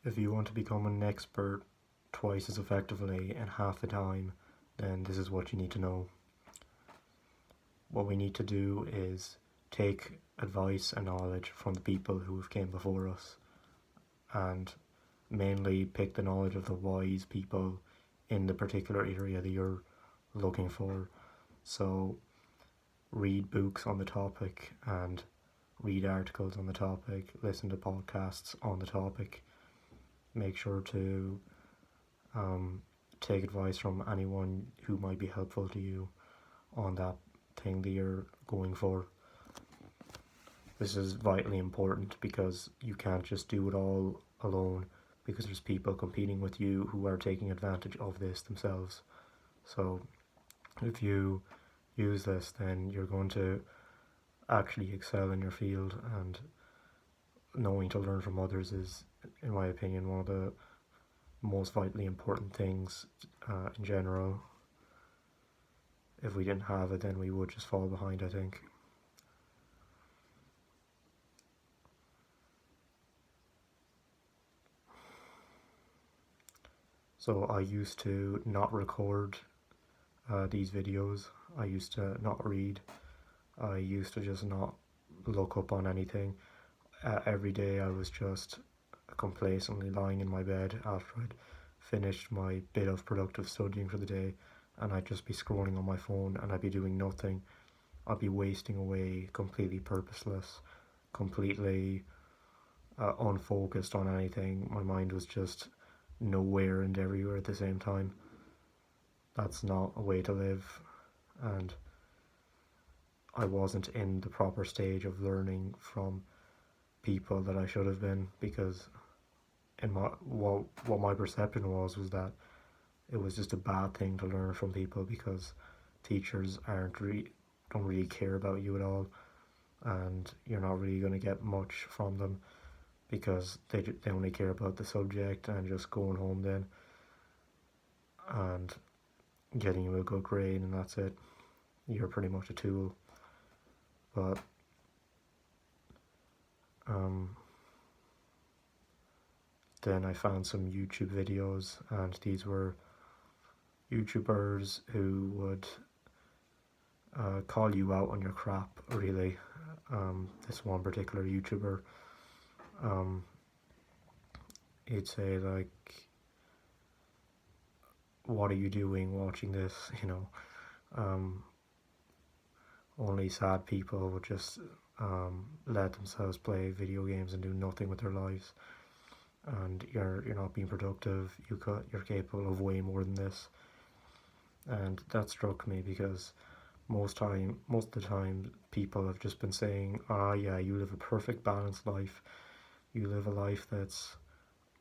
If you want to become an expert twice as effectively in half the time, then this is what you need to know. What we need to do is take advice and knowledge from the people who have came before us, and mainly pick the knowledge of the wise people in the particular area that you're looking for. So read books on the topic and read articles on the topic, listen to podcasts on the topic. Make sure to take advice from anyone who might be helpful to you on that thing that you're going for. This is vitally important because you can't just do it all alone, because there's people competing with you who are taking advantage of this themselves. So if you use this, then you're going to actually excel in your field, and knowing to learn from others is, in my opinion, one of the most vitally important things in general. If we didn't have it, then we would just fall behind, I think. So I used to not record these videos. I used to not read. I used to just not look up on anything. Every day I was just complacently lying in my bed after I'd finished my bit of productive studying for the day, and I'd just be scrolling on my phone and I'd be doing nothing. I'd be wasting away, completely purposeless, completely unfocused on anything. My mind was just nowhere and everywhere at the same time. That's not a way to live, and I wasn't in the proper stage of learning from people that I should have been, because in what my perception was that it was just a bad thing to learn from people, because teachers don't really care about you at all, and you're not really going to get much from them because they only care about the subject and just going home then and getting you a good grade, and that's it. You're pretty much a tool. But then I found some YouTube videos, and these were YouTubers who would call you out on your crap, really. This one particular YouTuber, he'd say, like, what are you doing watching this, only sad people would just let themselves play video games and do nothing with their lives, and you're not being productive. You're capable of way more than this. And that struck me, because most of the time people have just been saying, yeah, you live a perfect balanced life, you live a life that's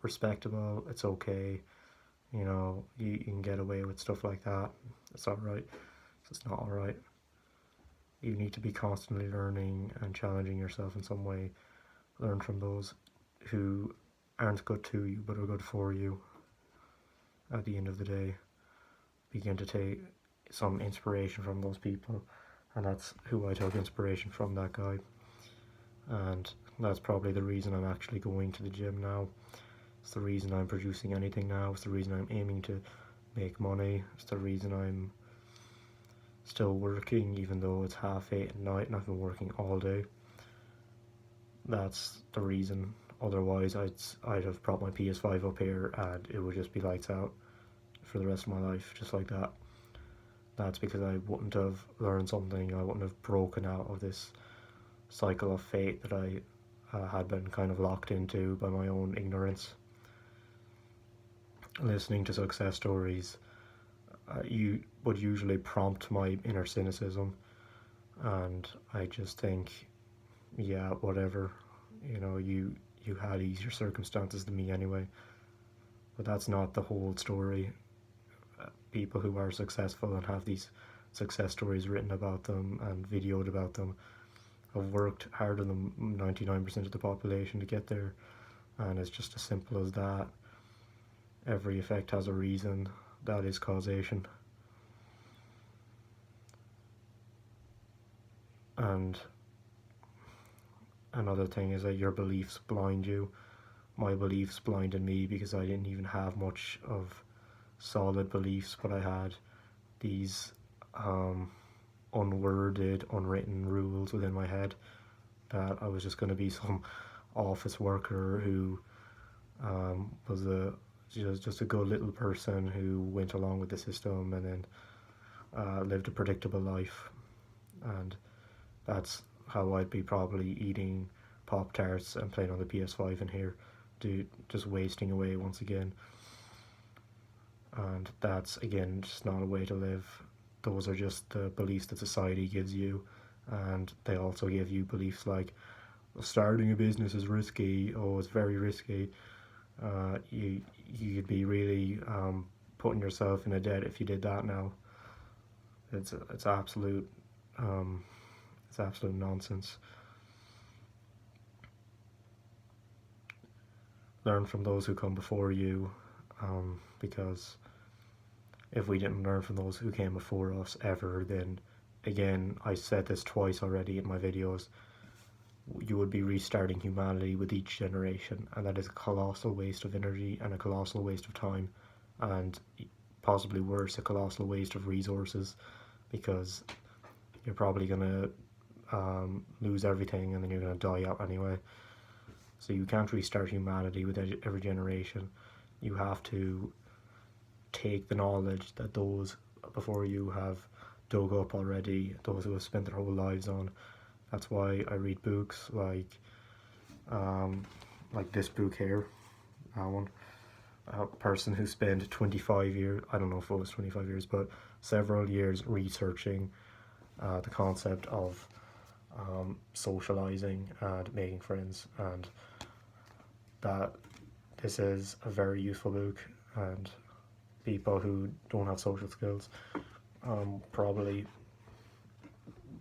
respectable, it's okay, you can get away with stuff like that, it's alright. It's not alright. You need to be constantly learning and challenging yourself in some way. Learn from those who aren't good to you but are good for you. At the end of the day, begin to take some inspiration from those people, and that's who I took inspiration from, that guy. And that's probably the reason I'm actually going to the gym now. It's the reason I'm producing anything now. It's the reason I'm aiming to make money. It's the reason I'm still working, even though it's 8:30 at night and I've been working all day. That's the reason. Otherwise, I'd have brought my PS5 up here and it would just be lights out for the rest of my life, just like that. That's because I wouldn't have learned something. I wouldn't have broken out of this cycle of fate that I had been kind of locked into by my own ignorance. Listening to success stories you would usually prompt my inner cynicism, and I just think, yeah, whatever, you had easier circumstances than me anyway. But that's not the whole story. People who are successful and have these success stories written about them and videoed about them have worked harder than 99% of the population to get there, and it's just as simple as that. Every effect has a reason. That is causation. And another thing is that your beliefs blind you. my beliefs blinded me because I didn't even have much of solid beliefs, but I had these unworded, unwritten rules within my head that I was just going to be some office worker who was just a good little person who went along with the system and then lived a predictable life. And that's how I'd be probably eating Pop-Tarts and playing on the PS5 in here, just wasting away once again. And that's, again, just not a way to live. Those are just the beliefs that society gives you, and they also give you beliefs like starting a business is risky. Oh, it's very risky. You'd be really putting yourself in a debt if you did that now. It's absolute nonsense. Learn from those who come before you, because if we didn't learn from those who came before us ever, then, again, I said this twice already in my videos, you would be restarting humanity with each generation, and that is a colossal waste of energy and a colossal waste of time, and possibly worse, a colossal waste of resources, because you're probably going to lose everything and then you're going to die out anyway. So you can't restart humanity with every generation. You have to take the knowledge that those before you have dug up already, those who have spent their whole lives on. That's why I read books like this book here, that one. A person who spent 25 years, I don't know if it was 25 years, but several years researching the concept of socializing and making friends, and that this is a very useful book, and people who don't have social skills probably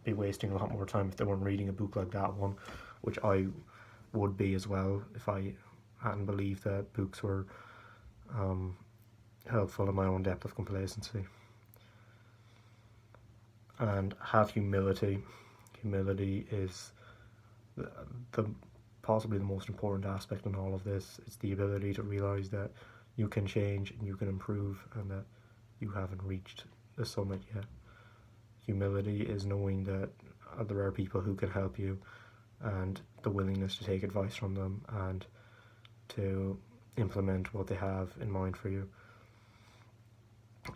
be wasting a lot more time if they weren't reading a book like that one, which I would be as well if I hadn't believed that books were helpful in my own depth of complacency. And have humility. Humility is the possibly the most important aspect in all of this. It's the ability to realize that you can change and you can improve, and that you haven't reached the summit yet. Humility is knowing that there are people who can help you, and the willingness to take advice from them and to implement what they have in mind for you.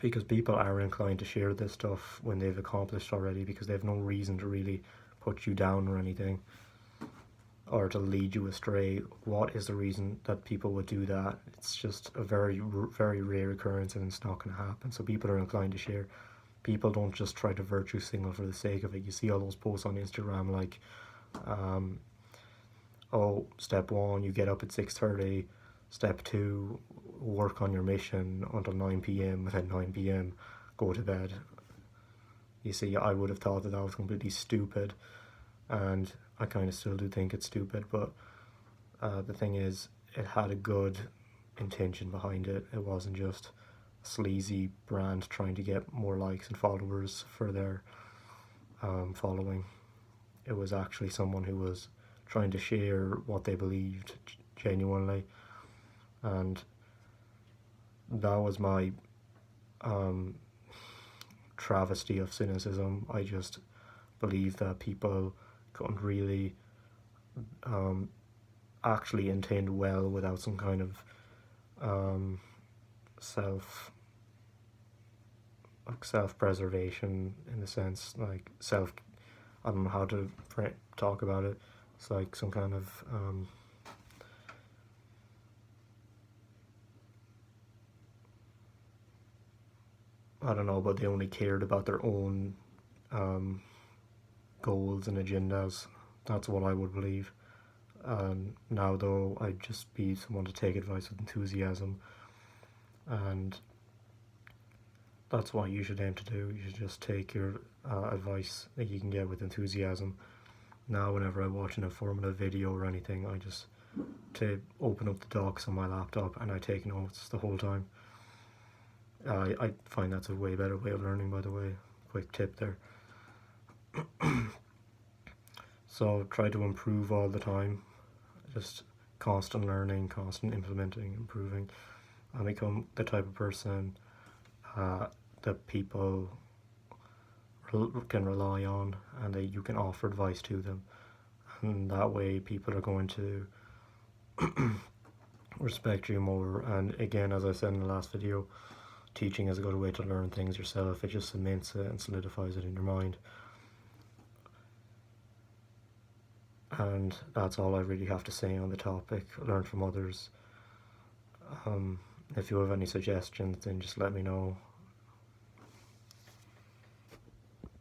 Because people are inclined to share this stuff when they've accomplished already, because they have no reason to really put you down or anything, or to lead you astray. What is the reason that people would do that? It's just a very, very rare occurrence, and it's not going to happen. So people are inclined to share. People don't just try to virtue signal for the sake of it. You see all those posts on Instagram like, oh, step 1, you get up at 6:30. Step 2, work on your mission until 9 p.m. At 9 p.m, go to bed. You see, I would have thought that was completely stupid, and I kind of still do think it's stupid, but the thing is, it had a good intention behind it. It wasn't just a sleazy brand trying to get more likes and followers for their following. It was actually someone who was trying to share what they believed genuinely, and that was my travesty of cynicism. I just believe that people couldn't really actually intend well without some kind of self-preservation, in the sense, like I don't know how to talk about it. It's like some kind of I don't know, but they only cared about their own goals and agendas. That's what I would believe. Now, though, I'd just be someone to take advice with enthusiasm, and that's what you should aim to do. You should just take your advice that you can get with enthusiasm. Now, whenever I watch an informative video or anything, I just open up the docs on my laptop and I take notes the whole time. I find that's a way better way of learning, by the way. Quick tip there. So try to improve all the time. Just constant learning, constant implementing, improving, and become the type of person that people can rely on, and that you can offer advice to them, and that way people are going to respect you more. And again, as I said in the last video, teaching is a good way to learn things yourself. It just cements it and solidifies it in your mind. And that's all I really have to say on the topic. Learn from others. If you have any suggestions, then just let me know.